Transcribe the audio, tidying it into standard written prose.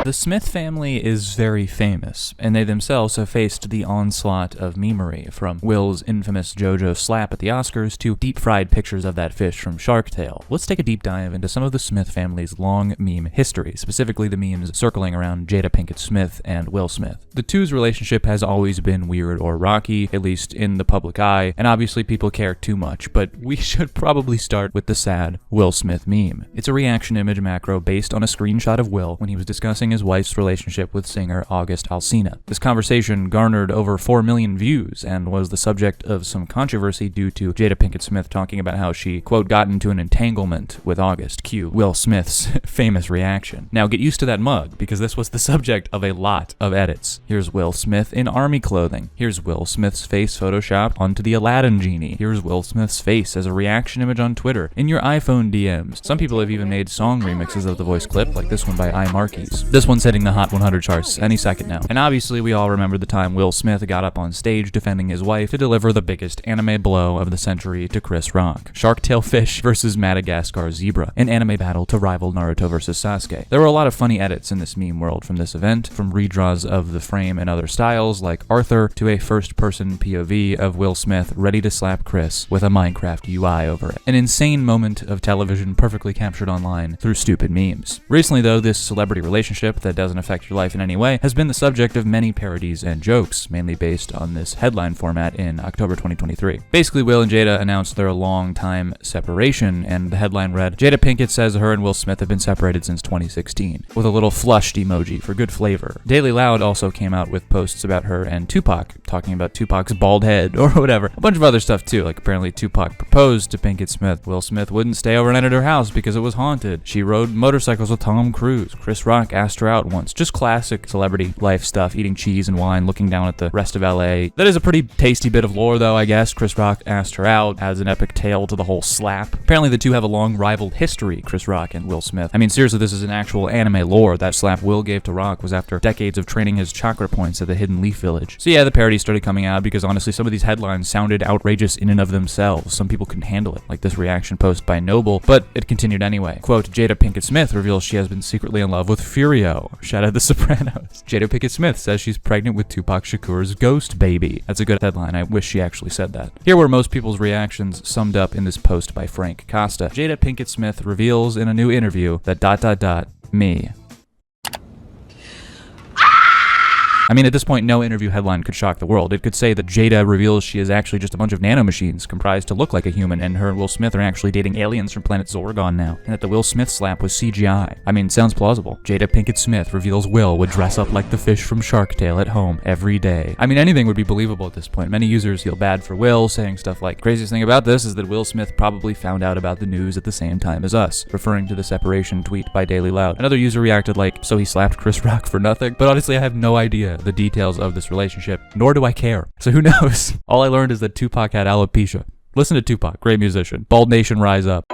The Smith family is very famous, and they themselves have faced the onslaught of memery, from Will's infamous JoJo slap at the Oscars to deep-fried pictures of that fish from Shark Tale. Let's take a deep dive into some of the Smith family's long meme history, specifically the memes circling around Jada Pinkett Smith and Will Smith. The two's relationship has always been weird or rocky, at least in the public eye, and obviously people care too much, but we should probably start with the sad Will Smith meme. It's a reaction image macro based on a screenshot of Will when he was discussing his wife's relationship with singer August Alsina. This conversation garnered over 4 million views and was the subject of some controversy due to Jada Pinkett Smith talking about how she, quote, got into an entanglement with August. Cue Will Smith's famous reaction. Now get used to that mug, because this was the subject of a lot of edits. Here's Will Smith in army clothing. Here's Will Smith's face photoshopped onto the Aladdin genie. Here's Will Smith's face as a reaction image on Twitter, in your iPhone DMs. Some people have even made song remixes of the voice clip, like this one by iMarquis. This one's hitting the Hot 100 charts any second now. And obviously we all remember the time Will Smith got up on stage defending his wife to deliver the biggest anime blow of the century to Chris Rock. Shark Tale fish versus Madagascar zebra, an anime battle to rival Naruto versus Sasuke. There were a lot of funny edits in this meme world from this event, from redraws of the frame and other styles like Arthur to a first-person POV of Will Smith ready to slap Chris with a Minecraft UI over it. An insane moment of television perfectly captured online through stupid memes. Recently though, this celebrity relationship that doesn't affect your life in any way has been the subject of many parodies and jokes, mainly based on this headline format in October 2023. Basically, Will and Jada announced their long-time separation, and the headline read, Jada Pinkett says her and Will Smith have been separated since 2016, with a little flushed emoji for good flavor. Daily Loud also came out with posts about her and Tupac, talking about Tupac's bald head or whatever. A bunch of other stuff too, like apparently Tupac proposed to Pinkett Smith. Will Smith wouldn't stay overnight at her house because it was haunted. She rode motorcycles with Tom Cruise. Chris Rock asked her out once. Just classic celebrity life stuff, eating cheese and wine, looking down at the rest of LA. That is a pretty tasty bit of lore though, I guess. Chris Rock asked her out, adds an epic tale to the whole slap. Apparently the two have a long rivaled history, Chris Rock and Will Smith. I mean, seriously, this is an actual anime lore. That slap Will gave to Rock was after decades of training his chakra points at the Hidden Leaf Village. So yeah, the parodies started coming out because honestly some of these headlines sounded outrageous in and of themselves. Some people couldn't handle it, like this reaction post by Noble, but it continued anyway. Quote, Jada Pinkett Smith reveals she has been secretly in love with Furio. Shout out The Sopranos. Jada Pinkett Smith says she's pregnant with Tupac Shakur's ghost baby. That's a good headline. I wish she actually said that. Here were most people's reactions summed up in this post by Frank Costa. Jada Pinkett Smith reveals in a new interview that ... me. I mean, at this point, no interview headline could shock the world. It could say that Jada reveals she is actually just a bunch of nanomachines comprised to look like a human, and her and Will Smith are actually dating aliens from planet Zorgon now, and that the Will Smith slap was CGI. I mean, sounds plausible. Jada Pinkett Smith reveals Will would dress up like the fish from Shark Tale at home every day. I mean, anything would be believable at this point. Many users feel bad for Will, saying stuff like, craziest thing about this is that Will Smith probably found out about the news at the same time as us, referring to the separation tweet by Daily Loud. Another user reacted like, so he slapped Chris Rock for nothing? But honestly, I have no idea the details of this relationship, nor do I care. So who knows? All I learned is that Tupac had alopecia. Listen to Tupac, great musician. Bald Nation rise up.